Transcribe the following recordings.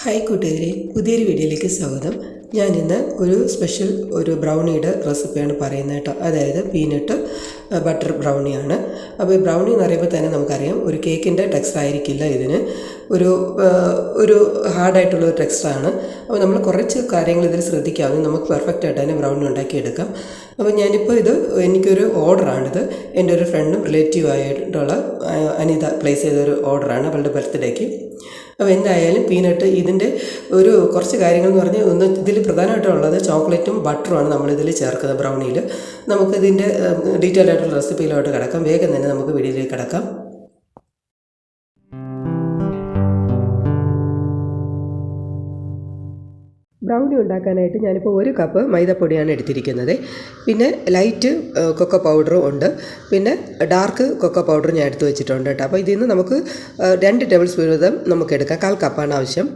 Hi കൂട്ടുകാരെ, പുതിയൊരു വീഡിയോയിലേക്ക് സ്വാഗതം. ഞാനിന്ന് ഒരു സ്പെഷ്യൽ ബ്രൗണിയുടെ റെസിപ്പിയാണ് പറയുന്നത് കേട്ടോ. അതായത് പീനട്ട് ബട്ടർ ബ്രൗണിയാണ്. അപ്പോൾ ഈ ബ്രൗണി എന്ന് പറയുമ്പോൾ തന്നെ നമുക്കറിയാം ഒരു കേക്കിൻ്റെ ടെക്സ്ചർ ആയിരിക്കില്ല ഇതിന്, ഒരു ഹാർഡായിട്ടുള്ളൊരു ടെക്സ്ചറാണ്. അപ്പോൾ നമ്മൾ കുറച്ച് കാര്യങ്ങൾ ഇതിൽ ശ്രദ്ധിക്കാമെങ്കിൽ നമുക്ക് പെർഫെക്റ്റ് ആയിട്ട് തന്നെ ബ്രൗണി ഉണ്ടാക്കിയെടുക്കാം. അപ്പോൾ ഞാനിപ്പോൾ എനിക്കൊരു ഓർഡറാണിത്. എൻ്റെ ഒരു ഫ്രണ്ടും റിലേറ്റീവായിട്ടുള്ള അനിത പ്ലേസ് ചെയ്തൊരു ഓർഡറാണ് അവളുടെ ബർത്ത്ഡേക്ക്. അപ്പോൾ എന്തായാലും പീനട്ട് ഇതിൻ്റെ കുറച്ച് കാര്യങ്ങൾ എന്ന് പറഞ്ഞാൽ ഇതിൽ പ്രധാനമായിട്ടുള്ളത് ചോക്ലേറ്റും ബട്ടറുമാണ് നമ്മളിതിൽ ചേർക്കുന്നത് ബ്രൗണിയിൽ. നമുക്കിതിൻ്റെ ഡീറ്റെയിൽ ആയിട്ടുള്ള റെസിപ്പിയിലോട്ട് കിടക്കാം. വേഗം തന്നെ നമുക്ക് വീഡിയോയിലേക്ക് കിടക്കാം. ബ്രൗണി ഉണ്ടാക്കാനായിട്ട് ഞാനിപ്പോൾ 1 കപ്പ് മൈദപ്പൊടിയാണ് എടുത്തിരിക്കുന്നത്. പിന്നെ ലൈറ്റ് കൊക്കോ പൗഡറും ഉണ്ട്, പിന്നെ ഡാർക്ക് കൊക്കോ പൗഡർ ഞാൻ എടുത്ത് വെച്ചിട്ടുണ്ട് കേട്ടോ. അപ്പോൾ ഇതിൽ നിന്ന് നമുക്ക് 2 ടേബിൾ സ്പൂൺ വീതം നമുക്ക് എടുക്കാം. 1/4 കപ്പാണ് ആവശ്യം.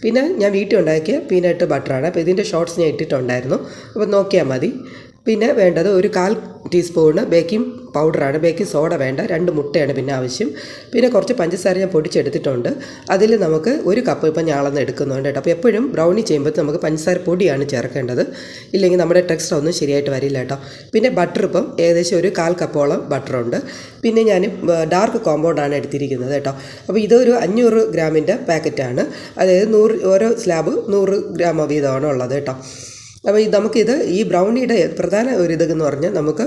പിന്നെ ഞാൻ വീട്ടിൽ ഉണ്ടാക്കിയ പീനട്ട് ബട്ടറാണ്. അപ്പോൾ ഇതിൻ്റെ ഷോർട്ട്സ് ഞാൻ ഇട്ടിട്ടുണ്ടായിരുന്നു, അപ്പോൾ നോക്കിയാൽ മതി. പിന്നെ വേണ്ടത് 1/4 ടീസ്പൂണ് ബേക്കിംഗ് പൗഡറാണ്. ബേക്കിംഗ് സോഡ വേണ്ട. 2 മുട്ടയാണ് പിന്നെ ആവശ്യം. പിന്നെ കുറച്ച് പഞ്ചസാര ഞാൻ പൊടിച്ചെടുത്തിട്ടുണ്ട്. അതിൽ നമുക്ക് 1 കപ്പ് ഇപ്പം ഞാളന്ന് എടുക്കുന്നുണ്ട് കേട്ടോ. അപ്പോൾ എപ്പോഴും ബ്രൗണി ചെയ്യുമ്പോൾ നമുക്ക് പഞ്ചസാര പൊടിയാണ് ചേർക്കേണ്ടത്, ഇല്ലെങ്കിൽ നമ്മുടെ ടെക്സ്ചർ ഒന്നും ശരിയായിട്ട് വരില്ല കേട്ടോ. പിന്നെ ബട്ടർ ഇപ്പം ഏകദേശം 1/4 കപ്പോളം ബട്ടറുണ്ട്. പിന്നെ ഞാൻ ഡാർക്ക് കോമ്പൗണ്ടാണ് എടുത്തിരിക്കുന്നത് കേട്ടോ. അപ്പോൾ ഇതൊരു 500 ഗ്രാമിൻ്റെ പാക്കറ്റാണ്. അതായത് ഓരോ സ്ലാബ് 100 ഗ്രാം വീതമാണ് ഉള്ളത് കേട്ടോ. അപ്പോൾ നമുക്കിത് ഈ ബ്രൗണിയുടെ പ്രധാന ഇതെന്ന് പറഞ്ഞാൽ നമുക്ക്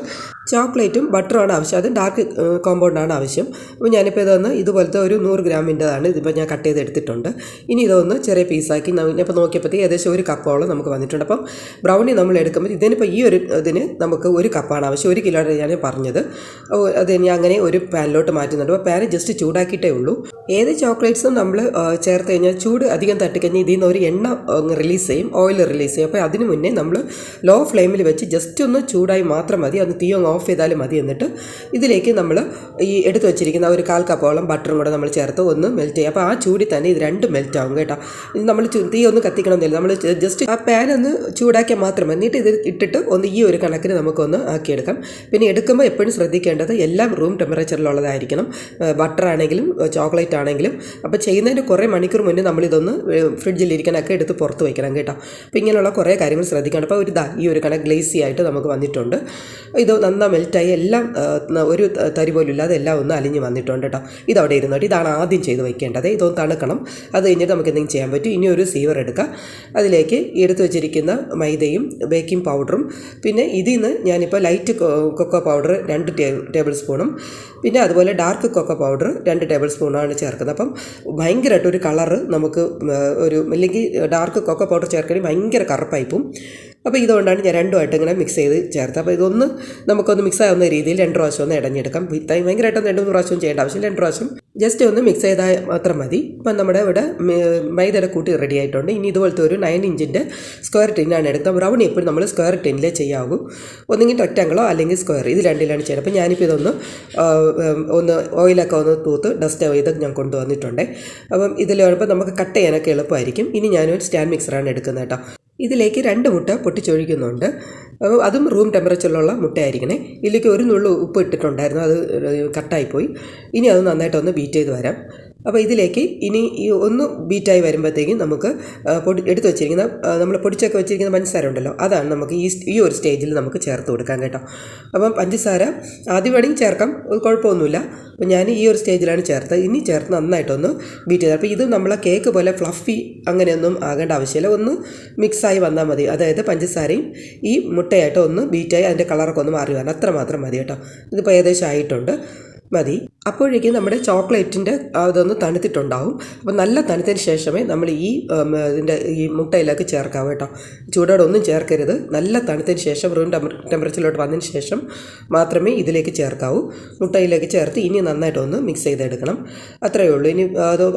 ചോക്ലേറ്റും ബട്ടറുമാണ് ആവശ്യം. അത് ഡാർക്ക് കോമ്പൗണ്ടാണ് ആവശ്യം. അപ്പോൾ ഞാനിപ്പോൾ ഇതുപോലത്തെ ഒരു 100 ഗ്രാമിൻ്റെതാണ് ഇതിപ്പോൾ ഞാൻ കട്ട് ചെയ്തെടുത്തിട്ടുണ്ട്. ഇനി ഇതൊന്ന് ചെറിയ പീസാക്കി ഇപ്പോൾ നോക്കിയപ്പോഴത്തേക്ക് ഏകദേശം 1 കപ്പോളം നമുക്ക് വന്നിട്ടുണ്ട്. അപ്പം ബ്രൗണി നമ്മൾ എടുക്കുമ്പോൾ ഇതിനിപ്പോൾ ഇതിന് നമുക്ക് 1 കപ്പാണ് ആവശ്യം. 1 കിലോയുടെ ഞാൻ പറഞ്ഞത്. അത് ഞാൻ അങ്ങനെ ഒരു പാനിലോട്ട് മാറ്റുന്നുണ്ട്. അപ്പോൾ പാന് ജസ്റ്റ് ചൂടാക്കിയിട്ടേ ഉള്ളൂ. ഏത് ചോക്ലേറ്റ്സും നമ്മൾ ചേർത്ത് കഴിഞ്ഞാൽ ചൂട് അധികം തട്ടിക്കഴിഞ്ഞാൽ ഇതിൽ നിന്ന് ഒരു എണ്ണ റിലീസ് ചെയ്യും, ഓയിൽ റിലീസ് ചെയ്യും. അപ്പോൾ അതിന് മുന്നേ നമ്മൾ ലോ ഫ്ലെയിമിൽ വെച്ച് ജസ്റ്റ് ഒന്ന് ചൂടായി മാത്രം മതി. അത് തീ ഓഫ് ചെയ്താലും മതി. എന്നിട്ട് ഇതിലേക്ക് നമ്മൾ ഈ എടുത്ത് വെച്ചിരിക്കുന്ന 1/4 കപ്പോളം ബട്ടറും കൂടെ നമ്മൾ ചേർത്ത് ഒന്ന് മെൽറ്റ് ചെയ്യും. അപ്പോൾ ആ ചൂടിൽ തന്നെ ഇത് 2 മെൽറ്റ് ആവും കേട്ടോ. ഇത് നമ്മൾ തീ ഒന്ന് കത്തിക്കണമെന്നില്ല, നമ്മൾ ജസ്റ്റ് ആ പാൻ ഒന്ന് ചൂടാക്കിയാൽ മാത്രം. എന്നിട്ട് ഇത് ഇട്ടിട്ട് ഈ ഒരു കണക്കിന് നമുക്കൊന്ന് ആക്കിയെടുക്കാം. പിന്നെ എടുക്കുമ്പോൾ എപ്പോഴും ശ്രദ്ധിക്കേണ്ടത് എല്ലാം റൂം ടെമ്പറേച്ചറിലുള്ളതായിരിക്കണം, ബട്ടറാണെങ്കിലും ചോക്ലേറ്റ് ആണെങ്കിലും. അപ്പോൾ ചെയ്യുന്നതിന് കുറേ മണിക്കൂർ മുന്നേ നമ്മളിതൊന്ന് ഫ്രിഡ്ജിലിരിക്കാനൊക്കെ എടുത്ത് പുറത്ത് വയ്ക്കണം കേട്ടോ. അപ്പോൾ ഇങ്ങനെയുള്ള കുറേ കാര്യങ്ങൾ ശ്രദ്ധിക്കണം. അപ്പോൾ ഈ ഒരു കണക്ക് ഗ്ലേസി ആയിട്ട് നമുക്ക് വന്നിട്ടുണ്ട്. ഇത് നന്നായി മെൽറ്റായി എല്ലാം ഒരു തരി പോലും ഇല്ലാതെ എല്ലാം ഒന്ന് അലിഞ്ഞ് വന്നിട്ടുണ്ട് കേട്ടോ. ഇതവിടെ ഇരുന്നിട്ട് ഇതാണ് ആദ്യം ചെയ്ത് വയ്ക്കേണ്ടത്. ഇതൊന്ന് തണുക്കണം. അത് കഴിഞ്ഞിട്ട് നമുക്ക് എന്തെങ്കിലും ചെയ്യാൻ പറ്റും. ഇനി ഒരു സീവർ എടുക്കുക. അതിലേക്ക് എടുത്ത് വെച്ചിരിക്കുന്ന മൈദയും ബേക്കിംഗ് പൗഡറും, പിന്നെ ഇതിൽ നിന്ന് ഞാനിപ്പോൾ ലൈറ്റ് കൊക്കോ പൗഡർ 2 ടേബിൾ സ്പൂണും, പിന്നെ അതുപോലെ ഡാർക്ക് കൊക്കോ പൗഡർ 2 ടേബിൾ സ്പൂണാണ് ചേർക്കുന്നത്. അപ്പം ഭയങ്കരമായിട്ടൊരു കളറ് നമുക്ക് അല്ലെങ്കിൽ ഡാർക്ക് കൊക്കോ പൗഡർ ചേർക്കണമെങ്കിൽ ഭയങ്കര കറുപ്പായിപ്പും. അപ്പോൾ ഇതുകൊണ്ടാണ് ഞാൻ രണ്ടുമായിട്ട് ഇങ്ങനെ മിക്സ് ചെയ്ത് ചേർത്ത്. അപ്പോൾ ഇതൊന്ന് നമുക്കൊന്ന് മിക്സ് ആവുന്ന രീതിയിൽ 2 പ്രാവശ്യം ഒന്ന് ഇടഞ്ഞെടുക്കാം. ഭയങ്കരമായിട്ടൊന്ന് 2-3 പ്രാവശ്യം ചെയ്യേണ്ട ആവശ്യം, 2 പ്രാവശ്യം ജസ്റ്റ് ഒന്ന് മിക്സ് ചെയ്താൽ മാത്രം മതി. ഇപ്പം നമ്മുടെ ഇവിടെ മൈദയുടെ കൂട്ടി റെഡി ആയിട്ടുണ്ട്. ഇനി ഇതുപോലത്തെ ഒരു 9 ഇഞ്ചിൻ്റെ സ്ക്വയർ ടിന്നാണ് എടുത്തത്. ബ്രൗണി എപ്പോഴും നമ്മൾ സ്ക്വയർ ടിന്നിലേ ചെയ്യാവൂ. ഒന്നെങ്കിൽ റെക്റ്റാങ്കിളോ അല്ലെങ്കിൽ സ്ക്വയർ, ഇത് രണ്ടിലാണ് ചെയ്യുന്നത്. അപ്പോൾ ഞാനിപ്പോൾ ഇതൊന്ന് ഓയിലൊക്കെ ഒന്ന് തൂത്ത് ഡസ്റ്റ് ചെയ്ത് ഞാൻ കൊണ്ടുവന്നിട്ടുണ്ട്. അപ്പം ഇതിൽ വരുമ്പോൾ നമുക്ക് കട്ട് ചെയ്യാനൊക്കെ എളുപ്പമായിരിക്കും. ഇനി ഞാനൊരു സ്റ്റാൻഡ് മിക്സറാണ് എടുക്കുന്നത് കേട്ടോ. ഇതിലേക്ക് 2 മുട്ട പൊട്ടിച്ചൊഴിക്കുന്നുണ്ട്. അതും റൂം ടെമ്പറേച്ചറിലുള്ള മുട്ടയായിരിക്കണേ. ഇതിലേക്ക് 1 നുള്ളു ഉപ്പ് ഇട്ടിട്ടുണ്ടായിരുന്നു, അത് കട്ടായിപ്പോയി. ഇനി അത് നന്നായിട്ടൊന്ന് ബീറ്റ് ചെയ്ത് വരാം. അപ്പോൾ ഇതിലേക്ക് ഇനി ഒന്ന് ബീറ്റായി വരുമ്പോഴത്തേക്കും നമുക്ക് എടുത്ത് വെച്ചിരിക്കുന്ന നമ്മൾ പൊടിച്ചൊക്കെ വെച്ചിരിക്കുന്ന പഞ്ചസാര ഉണ്ടല്ലോ, അതാണ് നമുക്ക് ഈ ഒരു സ്റ്റേജിൽ നമുക്ക് ചേർത്ത് കൊടുക്കാം കേട്ടോ. അപ്പം പഞ്ചസാര ആദ്യം വേണമെങ്കിൽ ചേർക്കാം, കുഴപ്പമൊന്നുമില്ല. അപ്പോൾ ഞാൻ ഈ ഒരു സ്റ്റേജിലാണ് ചേർത്തത്. ഇനി ചേർത്ത് നന്നായിട്ടൊന്ന് ബീറ്റ് ചെയ്ത്. അപ്പോൾ ഇത് നമ്മളെ കേക്ക് പോലെ ഫ്ലഫി അങ്ങനെയൊന്നും ആകേണ്ട ആവശ്യമില്ല, ഒന്ന് മിക്സായി വന്നാൽ മതി. അതായത് പഞ്ചസാരയും ഈ മുട്ടയായിട്ട് ഒന്ന് ബീറ്റായി അതിൻ്റെ കളറൊക്കെ ഒന്ന് മാറി വരണം, അത്രമാത്രം മതി കേട്ടോ. ഇതിപ്പോൾ ഏകദേശം ആയിട്ടുണ്ട്, മതി. അപ്പോഴേക്കും നമ്മുടെ ചോക്ലേറ്റിൻ്റെ അതൊന്ന് തണുത്തിട്ടുണ്ടാവും. അപ്പോൾ നല്ല തണുത്തതിന് ശേഷമേ നമ്മൾ ഈ മുട്ടയിലേക്ക് ചേർക്കാവൂ കേട്ടോ. ചൂടോടെ ഒന്നും ചേർക്കരുത്. നല്ല തണുത്തതിന് ശേഷം റൂം ടെമ്പറേച്ചറിലോട്ട് വന്നതിന് ശേഷം മാത്രമേ ഇതിലേക്ക് ചേർക്കാവൂ. മുട്ടയിലേക്ക് ചേർത്ത് ഇനി നന്നായിട്ടൊന്ന് മിക്സ് ചെയ്തെടുക്കണം, അത്രയേ ഉള്ളൂ. ഇനി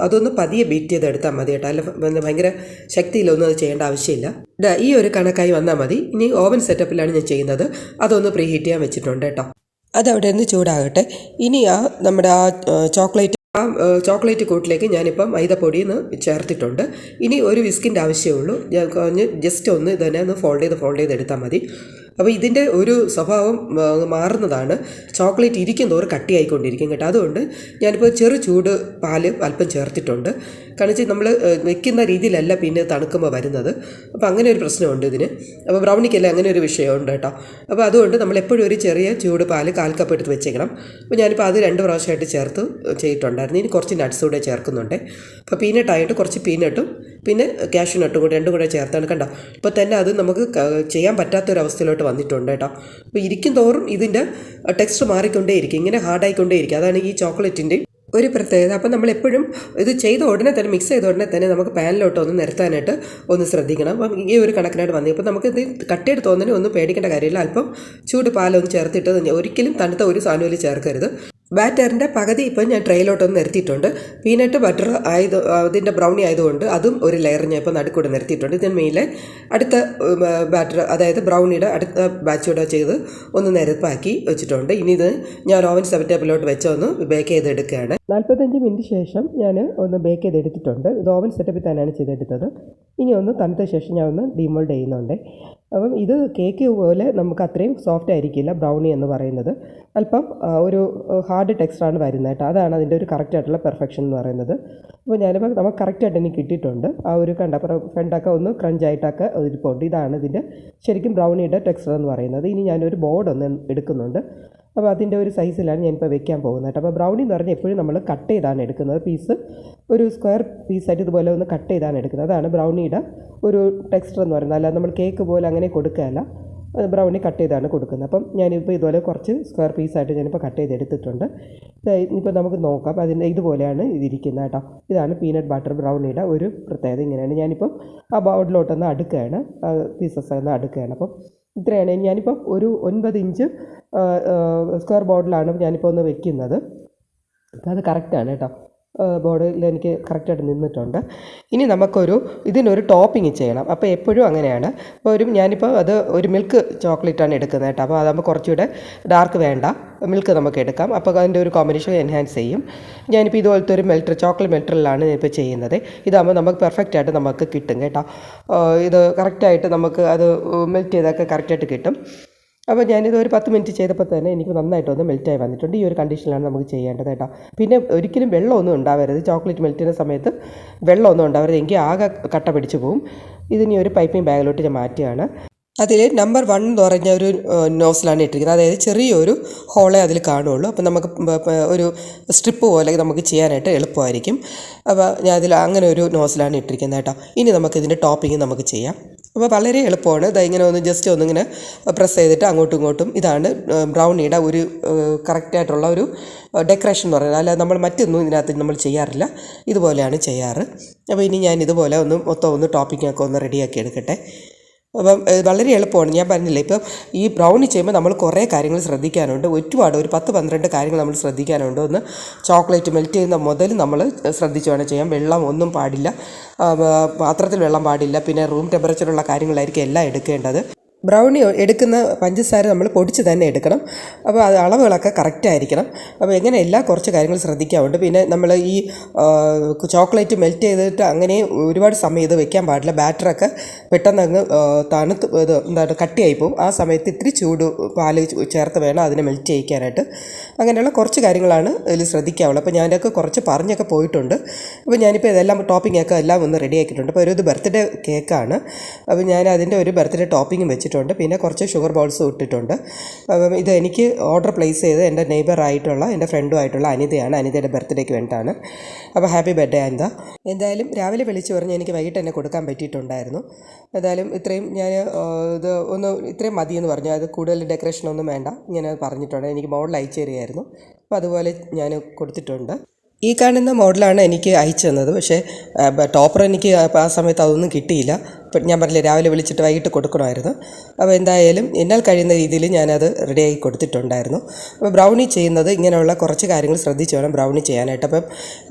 അതൊന്ന് പതിയെ ബീറ്റ് ചെയ്തെടുത്താൽ മതി കേട്ടോ. അല്ല ഭയങ്കര ശക്തിയിലൊന്നും അത് ചെയ്യേണ്ട ആവശ്യമില്ല. ഈ ഒരു കണക്കായി വന്നാൽ മതി. ഇനി ഓവൻ സെറ്റപ്പിലാണ് ഞാൻ ചെയ്യുന്നത്. അതൊന്ന് പ്രീ ഹീറ്റ് ചെയ്യാൻ വെച്ചിട്ടുണ്ട് കേട്ടോ. അതവിടെ നിന്ന് ചൂടാകട്ടെ. ഇനി നമ്മുടെ ചോക്ലേറ്റ് കൂട്ടിലേക്ക് ഞാനിപ്പം മൈദപ്പൊടി ചേർത്തിട്ടുണ്ട്. ഇനി ഒരു വിസ്കിൻ്റെ ആവശ്യമേ ഉള്ളൂ. ഞാൻ ജസ്റ്റ് ഒന്ന് ഇതന്നെ ഒന്ന് ഫോൾഡ് ചെയ്ത് എടുത്താൽ മതി. അപ്പോൾ ഇതിൻ്റെ ഒരു സ്വഭാവം മാറുന്നതാണ്. ചോക്ലേറ്റ് ഇരിക്കും തോറും കട്ടിയായിക്കൊണ്ടിരിക്കും കേട്ടോ. അതുകൊണ്ട് ഞാനിപ്പോൾ ചെറു ചൂട് പാല് അല്പം ചേർത്തിട്ടുണ്ട്. കാരണം വെച്ചാൽ നമ്മൾ വെക്കുന്ന രീതിയിലല്ല പിന്നെ തണുക്കുമ്പോൾ വരുന്നത്. അപ്പോൾ അങ്ങനെ ഒരു പ്രശ്നമുണ്ട് ഇതിന്. അപ്പോൾ ബ്രൗണിക്കല്ല അങ്ങനെ ഒരു വിഷയമുണ്ട് കേട്ടോ. അപ്പോൾ അതുകൊണ്ട് നമ്മൾ എപ്പോഴും ഒരു ചെറിയ ചൂട് പാല് 1/4 കപ്പ് എടുത്ത് വെച്ചേക്കണം. അപ്പോൾ ഞാനിപ്പോൾ അത് 2 പ്രാവശ്യമായിട്ട് ചേർത്ത് ചെയ്തിട്ടുണ്ടായിരുന്നു. ഇനി കുറച്ച് നട്ട്സ് കൂടെ ചേർക്കുന്നുണ്ട്. അപ്പോൾ പീനട്ടായിട്ട് കുറച്ച് പീനട്ടും പിന്നെ കാഷ്യൂ നട്ടും കൂടെ രണ്ടും കൂടെ ചേർത്താണ് കണ്ടോ. ഇപ്പോൾ തന്നെ അത് നമുക്ക് ചെയ്യാൻ പറ്റാത്തൊരവസ്ഥയിലോട്ട് വന്നിട്ടുണ്ട് കേട്ടോ. അപ്പോൾ ഇരിക്കും തോറും ഇതിൻ്റെ ടെക്സ്റ്റ് മാറിക്കൊണ്ടേയിരിക്കും, ഇങ്ങനെ ഹാർഡായിക്കൊണ്ടേയിരിക്കും. അതാണ് ഈ ചോക്ലേറ്റിൻ്റെ ഒരു പ്രത്യേകത. അപ്പോൾ നമ്മളെപ്പോഴും ഇത് ചെയ്ത ഉടനെ തന്നെ, മിക്സ് ചെയ്ത ഉടനെ തന്നെ നമുക്ക് പാനിലോട്ട് ഒന്ന് നിരത്താനായിട്ട് ഒന്ന് ശ്രദ്ധിക്കണം. അപ്പം ഈ ഒരു കണക്കിനായിട്ട് വന്നു. അപ്പോൾ നമുക്ക് ഇത് കട്ടയായിട്ട് തോന്നുന്നതിന് ഒന്നും പേടിക്കേണ്ട കാര്യമില്ല. അല്പം ചൂട് പാലൊന്ന് ചേർത്തിട്ട് ഒരിക്കലും തണുത്ത ഒരു സാധനവും ചേർക്കരുത്. ബാറ്ററിൻ്റെ പകുതി ഇപ്പം ഞാൻ ട്രെയിലോട്ടൊന്ന് നിരത്തിയിട്ടുണ്ട്. പീനട്ട് ബട്ടർ അതിൻ്റെ ബ്രൗണി ആയതുകൊണ്ട് അതും ഒരു ലെയർ ഞാൻ ഇപ്പോൾ നടുക്കൂടെ നിരത്തിയിട്ടുണ്ട്. ഇതിന് മേലെ അടുത്ത ബാറ്റർ, അതായത് ബ്രൗണിയുടെ അടുത്ത ബാച്ചൂടെ ചെയ്ത് ഒന്ന് നിരപ്പാക്കി വെച്ചിട്ടുണ്ട്. ഇനി ഇത് ഞാൻ ഓവൻ സെറ്റപ്പിലോട്ട് വെച്ച് ഒന്ന് ബേക്ക് ചെയ്തെടുക്കുകയാണ്. 45 മിനിറ്റ് ശേഷം ഞാൻ ഒന്ന് ബേക്ക് ചെയ്തെടുത്തിട്ടുണ്ട്. ഇത് ഓവൻ സെറ്റപ്പിൽ തന്നെയാണ് ചെയ്തെടുത്തത്. ഇനി ഒന്ന് തണുത്ത ശേഷം ഞാൻ ഒന്ന് ഡീമോൾഡ് ചെയ്യുന്നുണ്ട്. അപ്പം ഇത് കേക്ക് പോലെ നമുക്ക് അത്രയും സോഫ്റ്റ് ആയിരിക്കില്ല ബ്രൗണി എന്ന് പറയുന്നത്. അല്പം ഒരു ഹാർഡ് ടെക്സ്റ്റാണ് വരുന്നത് കേട്ടോ. അതാണ് അതിൻ്റെ ഒരു കറക്റ്റായിട്ടുള്ള പെർഫെക്ഷൻ എന്ന് പറയുന്നത്. അപ്പോൾ ഞാനിപ്പോൾ നമുക്ക് കറക്റ്റായിട്ട് എനിക്ക് കിട്ടിയിട്ടുണ്ട്. ആ ഒരു ഫ്രണ്ടൊക്കെ ഒന്ന് ക്രഞ്ചായിട്ടൊക്കെ ഇരിപ്പുണ്ട്. ഇതാണ് ഇതിൻ്റെ ശരിക്കും ബ്രൗണിയുടെ ടെക്സ്ചർ എന്ന് പറയുന്നത്. ഇനി ഞാനൊരു ബോർഡ് ഒന്ന് എടുക്കുന്നുണ്ട്. അപ്പോൾ അതിൻ്റെ ഒരു സൈസിലാണ് ഞാനിപ്പോൾ വെക്കാൻ പോകുന്നത് കേട്ടോ. അപ്പോൾ ബ്രൗണി എന്ന് പറഞ്ഞാൽ എപ്പോഴും നമ്മൾ കട്ട് ചെയ്താണ് എടുക്കുന്നത്. പീസ് ഒരു സ്ക്വയർ പീസായിട്ട് ഇതുപോലെ ഒന്ന് കട്ട് ചെയ്താണ് എടുക്കുന്നത്. അതാണ് ബ്രൗണിയുടെ ഒരു ടെക്സ്ചർ എന്ന് പറയുന്നത്. അല്ലാതെ നമ്മൾ കേക്ക് പോലെ അങ്ങനെ കൊടുക്കുകയല്ല, ബ്രൗണി കട്ട് ചെയ്താണ് കൊടുക്കുന്നത്. അപ്പം ഞാനിപ്പോൾ ഇതുപോലെ കുറച്ച് സ്ക്വയർ പീസായിട്ട് ഞാനിപ്പോൾ കട്ട് ചെയ്തെടുത്തിട്ടുണ്ട്. ഇപ്പോൾ നമുക്ക് നോക്കാം. അതിൻ്റെ ഇതുപോലെയാണ് ഇതിരിക്കുന്നത് കേട്ടോ. ഇതാണ് പീനട്ട് ബട്ടർ ബ്രൗണിയുടെ ഒരു പ്രത്യേകത. ഇങ്ങനെയാണ്. ഞാനിപ്പോൾ ആ ബോർഡിലോട്ടൊന്ന് അടുക്കുകയാണ്, പീസസ് ഒന്ന് അടുക്കുകയാണ്. അപ്പം ഇത്രയാണ്. ഞാനിപ്പം ഒരു 9 ഇഞ്ച് സ്ക്വയർ ബോർഡിലാണ് ഞാനിപ്പോൾ ഒന്ന് വെക്കുന്നത്. അപ്പോൾ അത് കറക്റ്റാണ് കേട്ടോ. ബോർഡിൽ എനിക്ക് കറക്റ്റായിട്ട് നിന്നിട്ടുണ്ട്. ഇനി നമുക്കൊരു ഇതിനൊരു ടോപ്പിംഗ് ചെയ്യണം. അപ്പോൾ എപ്പോഴും അങ്ങനെയാണ്. അപ്പോൾ ഞാനിപ്പോൾ അത് ഒരു മിൽക്ക് ചോക്ലേറ്റാണ് എടുക്കുന്നത് കേട്ടോ. അപ്പോൾ അതാകുമ്പോൾ കുറച്ചുകൂടെ ഡാർക്ക് വേണ്ട, മിൽക്ക് നമുക്ക് എടുക്കാം. അപ്പോൾ അതിൻ്റെ ഒരു കോമ്പിനേഷൻ എൻഹാൻസ് ചെയ്യും. ഞാനിപ്പോൾ ഇതുപോലത്തെ ഒരു ചോക്ലേറ്റ് മെൽറ്ററിലാണ് ഞാനിപ്പോൾ ചെയ്യുന്നത്. ഇതാകുമ്പോൾ നമുക്ക് പെർഫെക്റ്റായിട്ട് നമുക്ക് കിട്ടും കേട്ടോ. ഇത് കറക്റ്റായിട്ട് നമുക്ക് അത് മെൽറ്റ് ചെയ്തൊക്കെ കറക്റ്റായിട്ട് കിട്ടും. അപ്പോൾ ഞാനിത് ഒരു 10 മിനിറ്റ് ചെയ്തപ്പോൾ തന്നെ എനിക്ക് നന്നായിട്ടൊന്ന് മെൽറ്റായി വന്നിട്ടുണ്ട്. ഈ ഒരു കണ്ടീഷനിലാണ് നമുക്ക് ചെയ്യേണ്ടത് കേട്ടോ. പിന്നെ ഒരിക്കലും വെള്ളമൊന്നും ഉണ്ടാവരുത്. ചോക്ലേറ്റ് മെൽറ്റ് ചെയ്യുന്ന സമയത്ത് വെള്ളമൊന്നും ഉണ്ടാവരുത്, എങ്കിൽ ആകെ കട്ട പിടിച്ച് പോവും. ഇതിനി ഒരു പൈപ്പിംഗ് ബാഗിലോട്ട് ഞാൻ മാറ്റുകയാണ്. അതിൽ നമ്പർ 1 എന്ന് പറഞ്ഞ ഒരു നോസിലാണ് ഇട്ടിരിക്കുന്നത്. അതായത് ചെറിയൊരു ഹോളേ അതിൽ കാണുകയുള്ളൂ. അപ്പോൾ നമുക്ക് ഒരു സ്ട്രിപ്പ് പോലെ നമുക്ക് ചെയ്യാനായിട്ട് എളുപ്പമായിരിക്കും. അപ്പോൾ ഞാൻ അതിൽ അങ്ങനെ ഒരു നോസിലാണ് ഇട്ടിരിക്കുന്നത് കേട്ടോ. ഇനി നമുക്കിതിൻ്റെ ടോപ്പിംഗ് നമുക്ക് ചെയ്യാം. അപ്പോൾ വളരെ എളുപ്പമാണ്. ഇങ്ങനെ ഒന്ന് ജസ്റ്റ് ഒന്നിങ്ങനെ പ്രസ് ചെയ്തിട്ട് അങ്ങോട്ടും ഇങ്ങോട്ടും. ഇതാണ് ബ്രൗണിയുടെ ഒരു കറക്റ്റായിട്ടുള്ള ഒരു ഡെക്കറേഷൻ എന്ന് പറയുന്നത്. അല്ലാതെ നമ്മൾ മറ്റൊന്നും ഇതിനകത്ത് നമ്മൾ ചെയ്യാറില്ല, ഇതുപോലെയാണ് ചെയ്യാറ്. അപ്പോൾ ഇനി ഞാൻ ഇതുപോലെ മൊത്തം ടോപ്പിങ്ങൊക്കെ ഒന്ന് റെഡിയാക്കി എടുക്കട്ടെ. അപ്പം വളരെ എളുപ്പമാണ്. ഞാൻ പറഞ്ഞില്ലേ, ഇപ്പം ഈ ബ്രൗണി ചെയ്യുമ്പോൾ നമ്മൾ കുറേ കാര്യങ്ങൾ ശ്രദ്ധിക്കാനുണ്ട്. ഒരുപാട് ഒരു 10-12 കാര്യങ്ങൾ നമ്മൾ ശ്രദ്ധിക്കാനുണ്ട്. ഒന്ന് ചോക്ലേറ്റ് മെൽറ്റ് ചെയ്യുന്ന മുതൽ നമ്മൾ ശ്രദ്ധിച്ച് വേണം ചെയ്യാൻ. വെള്ളം ഒന്നും പാടില്ല, പാത്രത്തിൽ വെള്ളം പാടില്ല. പിന്നെ റൂം ടെമ്പറേച്ചറുള്ള കാര്യങ്ങളായിരിക്കും എല്ലാം എടുക്കേണ്ടത്. ബ്രൗണി എടുക്കുന്ന പഞ്ചസാര നമ്മൾ പൊടിച്ച് തന്നെ എടുക്കണം. അപ്പോൾ അത് അളവുകളൊക്കെ കറക്റ്റായിരിക്കണം. അപ്പോൾ എങ്ങനെയല്ല കുറച്ച് കാര്യങ്ങൾ ശ്രദ്ധിക്കാറുണ്ട്. പിന്നെ നമ്മൾ ഈ ചോക്ലേറ്റ് മെൽറ്റ് ചെയ്തിട്ട് അങ്ങനെ ഒരുപാട് സമയം ഇത് വെക്കാൻ പാടില്ല. ബാറ്ററൊക്കെ പെട്ടെന്ന് അങ്ങ് തണുത്ത് എന്താണ് കട്ടിയായി പോകും. ആ സമയത്ത് ഇത്തിരി ചൂട് പാല് ചേർത്ത് വേണം അതിനെ മെൽറ്റ് ചെയ്യിക്കാനായിട്ട്. അങ്ങനെയുള്ള കുറച്ച് കാര്യങ്ങളാണ് ഇതിൽ ശ്രദ്ധിക്കാവുള്ളൂ. അപ്പോൾ ഞാനൊക്കെ കുറച്ച് പറഞ്ഞൊക്കെ പോയിട്ടുണ്ട്. അപ്പോൾ ഞാനിപ്പോൾ ഇതെല്ലാം ടോപ്പിങ്ങൊക്കെ എല്ലാം ഒന്ന് റെഡിയാക്കിയിട്ടുണ്ട്. അപ്പോൾ ഇത് ബർത്ത്ഡേ കേക്കാണ്. അപ്പോൾ ഞാൻ അതിൻ്റെ ഒരു ബർത്ത്ഡേ ടോപ്പിങ്ങും വെച്ചിട്ടുണ്ട്. പിന്നെ കുറച്ച് ഷുഗർ ബോൾസും ഇട്ടിട്ടുണ്ട്. അപ്പം ഇത് എനിക്ക് ഓർഡർ പ്ലേസ് ചെയ്ത് എൻ്റെ നെയ്ബറായിട്ടുള്ള എൻ്റെ ഫ്രണ്ടുമായിട്ടുള്ള അനിതയാണ്. അനിതയുടെ ബർത്ത്ഡേക്ക് വേണ്ടിയിട്ടാണ്. അപ്പോൾ ഹാപ്പി ബർത്ത്ഡേ അനിത. എന്തായാലും രാവിലെ വിളിച്ച് പറഞ്ഞ് എനിക്ക് വൈകിട്ട് തന്നെ കൊടുക്കാൻ പറ്റിയിട്ടുണ്ടായിരുന്നു. എന്തായാലും ഇത്രയും ഞാൻ ഇത് ഇത്രയും മതിയെന്ന് പറഞ്ഞു. അത് കൂടുതൽ ഡെക്കറേഷനൊന്നും വേണ്ട ഇങ്ങനെ പറഞ്ഞിട്ടുണ്ട്. എനിക്ക് മോഡൽ അയച്ചു തരികയായിരുന്നു. അപ്പോൾ അതുപോലെ ഞാൻ കൊടുത്തിട്ടുണ്ട്. ഈ കാണുന്ന മോഡലാണ് എനിക്ക് അയച്ചു തന്നത്. പക്ഷേ ടോപ്പർ എനിക്ക് ആ സമയത്ത് അതൊന്നും കിട്ടിയില്ല. ഇപ്പം ഞാൻ പറഞ്ഞില്ലേ, രാവിലെ വിളിച്ചിട്ട് വൈകിട്ട് കൊടുക്കണമായിരുന്നു. അപ്പോൾ എന്തായാലും എന്നാൽ കഴിയുന്ന രീതിയിൽ ഞാനത് റെഡിയാക്കി കൊടുത്തിട്ടുണ്ടായിരുന്നു. അപ്പോൾ ബ്രൗണി ചെയ്യുന്നത് ഇങ്ങനെയുള്ള കുറച്ച് കാര്യങ്ങൾ ശ്രദ്ധിച്ച് വേണം ബ്രൗണി ചെയ്യാനായിട്ട്. അപ്പം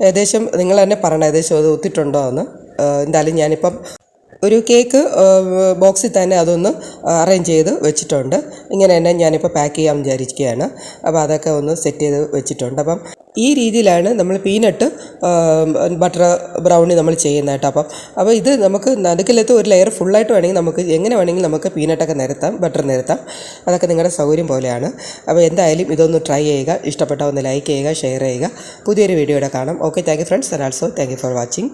ഏകദേശം നിങ്ങൾ തന്നെ പറയണം ഏകദേശം അത് ഒത്തിട്ടുണ്ടോ എന്ന്. എന്തായാലും ഞാനിപ്പം ഒരു കേക്ക് ബോക്സിൽ തന്നെ അതൊന്ന് അറേഞ്ച് ചെയ്ത് വെച്ചിട്ടുണ്ട്. ഇങ്ങനെ തന്നെ ഞാനിപ്പോൾ പാക്ക് ചെയ്യാൻ വിചാരിക്കുകയാണ്. അപ്പോൾ അതൊക്കെ ഒന്ന് സെറ്റ് ചെയ്ത് വെച്ചിട്ടുണ്ട്. അപ്പം ഈ രീതിയിലാണ് നമ്മൾ പീനട്ട് ബട്ടർ ബ്രൗണി നമ്മൾ ചെയ്യുന്നത് കേട്ടോ. അപ്പോൾ ഇത് നമുക്ക് നടുക്കിലത്ത് ഒരു ലെയർ ഫുള്ളായിട്ട് വേണമെങ്കിൽ നമുക്ക് എങ്ങനെ വേണമെങ്കിൽ നമുക്ക് പീനട്ടൊക്കെ നിരത്താം, ബട്ടർ നിരത്താം. അതൊക്കെ നിങ്ങളുടെ സൗകര്യം പോലെയാണ്. അപ്പോൾ എന്തായാലും ഇതൊന്ന് ട്രൈ ചെയ്യുക. ഇഷ്ടപ്പെട്ടാൽ ഒന്ന് ലൈക്ക് ചെയ്യുക, ഷെയർ ചെയ്യുക. പുതിയൊരു വീഡിയോയുടെ കാണാം. Okay, thank you friends, and also thank you for watching.